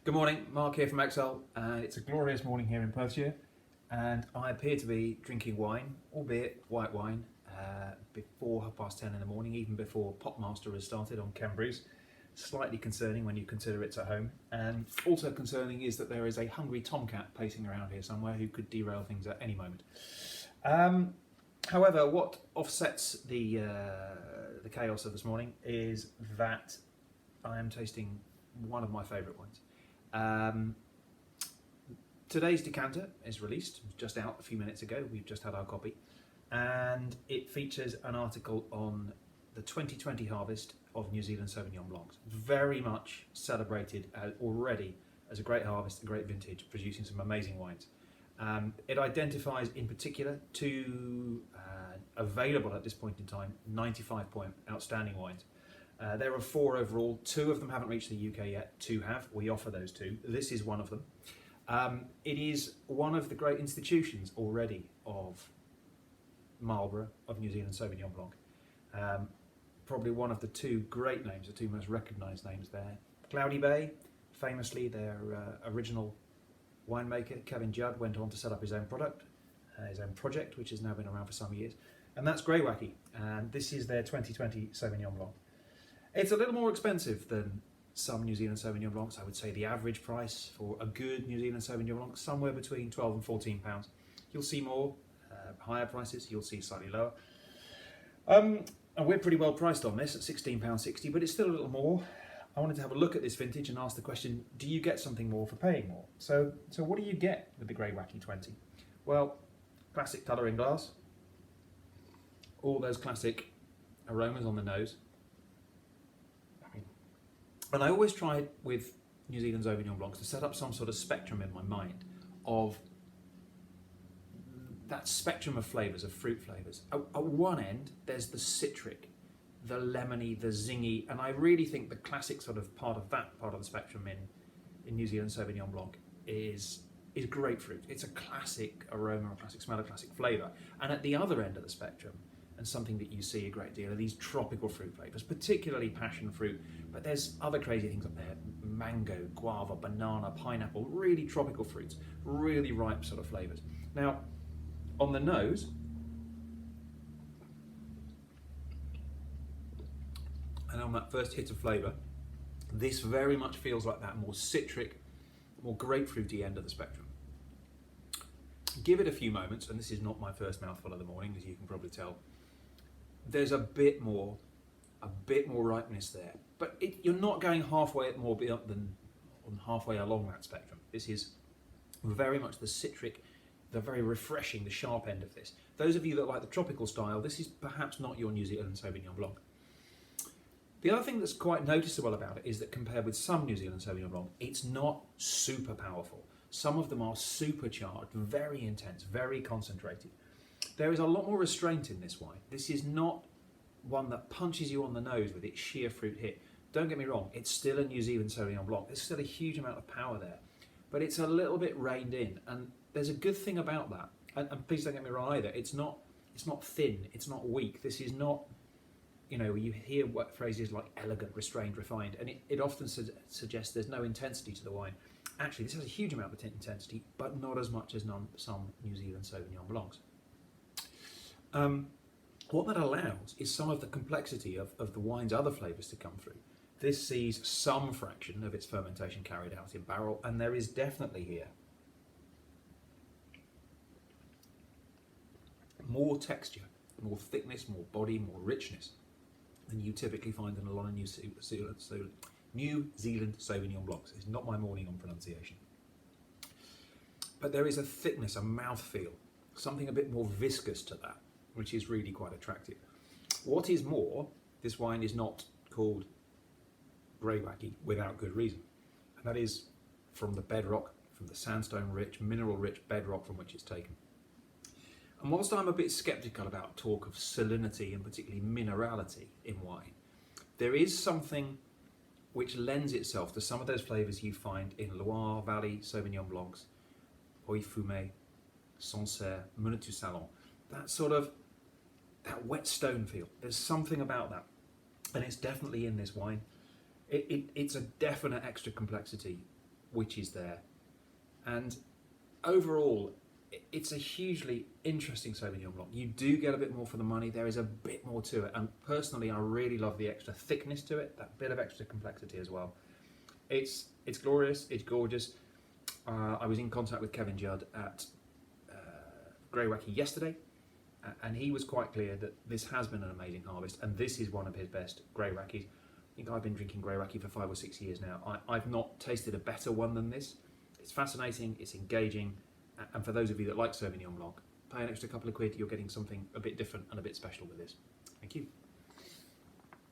Good morning, Mark here from Excel, and it's a glorious morning here in Perthshire, and I appear to be drinking wine, albeit white wine, before 10:30 in the morning, even before Popmaster has started on Cambrews. Slightly concerning when you consider it's at home, and also concerning is that there is a hungry tomcat pacing around here somewhere who could derail things at any moment. However, what offsets the chaos of this morning is that I am tasting one of my favourite wines. Today's decanter is released, just out a few minutes ago. We've just had our copy, and it features an article on the 2020 harvest of New Zealand Sauvignon Blancs. Very much celebrated already as a great harvest, a great vintage, producing some amazing wines. It identifies in particular two available at this point in time 95-point outstanding wines. There are 4 overall. 2 of them haven't reached the UK yet. 2 have. We offer those 2. This is one of them. It is one of the great institutions already of Marlborough, of New Zealand Sauvignon Blanc. Probably one of the 2 great names, the 2 most recognised names there. Cloudy Bay, famously their original winemaker, Kevin Judd, went on to set up his own project, which has now been around for some years. And that's Greywacke, and this is their 2020 Sauvignon Blanc. It's a little more expensive than some New Zealand Sauvignon Blancs. I would say the average price for a good New Zealand Sauvignon Blanc somewhere between £12 and £14. You'll see more higher prices. You'll see slightly lower. And we're pretty well priced on this at £16.60, but it's still a little more. I wanted to have a look at this vintage and ask the question: do you get something more for paying more? So what do you get with the Greywacke 20? Well, classic colour in glass. All those classic aromas on the nose. And I always try with New Zealand Sauvignon Blancs to set up some sort of spectrum in my mind of that spectrum of flavours, of fruit flavours. At one end, there's the citric, the lemony, the zingy, and I really think the classic sort of part of the spectrum in New Zealand Sauvignon Blanc is grapefruit. It's a classic aroma, a classic smell, a classic flavour. And at the other end of the spectrum, and something that you see a great deal, are these tropical fruit flavours, particularly passion fruit, but there's other crazy things up there: mango, guava, banana, pineapple, really tropical fruits, really ripe sort of flavours. Now, on the nose, and on that first hit of flavour, this very much feels like that more citric, more grapefruity end of the spectrum. Give it a few moments, and this is not my first mouthful of the morning, as you can probably tell. There's a bit more ripeness there, but you're not going halfway along that spectrum. This is very much the citric, the very refreshing, the sharp end of this. Those of you that like the tropical style, this is perhaps not your New Zealand Sauvignon Blanc. The other thing that's quite noticeable about it is that compared with some New Zealand Sauvignon Blanc, it's not super powerful. Some of them are supercharged, very intense, very concentrated. There is a lot more restraint in this wine. This is not one that punches you on the nose with its sheer fruit hit. Don't get me wrong, it's still a New Zealand Sauvignon Blanc. There's still a huge amount of power there, but it's a little bit reined in, and there's a good thing about that. And please don't get me wrong either. It's not thin. It's not weak. This is not, you hear what phrases like elegant, restrained, refined, and it often suggests there's no intensity to the wine. Actually, this has a huge amount of intensity, but not as much as some New Zealand Sauvignon Blancs. What that allows is some of the complexity of the wine's other flavours to come through. This sees some fraction of its fermentation carried out in barrel, and there is definitely here more texture, more thickness, more body, more richness than you typically find in a lot of New Zealand Sauvignon Blancs. It's not my morning on pronunciation. But there is a thickness, a mouthfeel, something a bit more viscous to that, which is really quite attractive. What is more, this wine is not called Greywacke without good reason. And that is from the bedrock, from the sandstone-rich, mineral-rich bedrock from which it's taken. And whilst I'm a bit sceptical about talk of salinity and particularly minerality in wine, there is something which lends itself to some of those flavours you find in Loire Valley Sauvignon Blancs, Œil Fumé, Sancerre, Mouton Salon. That wet stone feel. There's something about that, and it's definitely in this wine. It's a definite extra complexity which is there. And overall, it's a hugely interesting Sauvignon Blanc. You do get a bit more for the money. There is a bit more to it. And personally, I really love the extra thickness to it, that bit of extra complexity as well. It's glorious, it's gorgeous. I was in contact with Kevin Judd at Greywacke yesterday, and he was quite clear that this has been an amazing harvest, and this is one of his best Greywackes. I think I've been drinking Greywacke for 5 or 6 years now. I've not tasted a better one than this. It's fascinating, it's engaging, and for those of you that like Sauvignon Blanc, pay an extra couple of quid, you're getting something a bit different and a bit special with this. Thank you.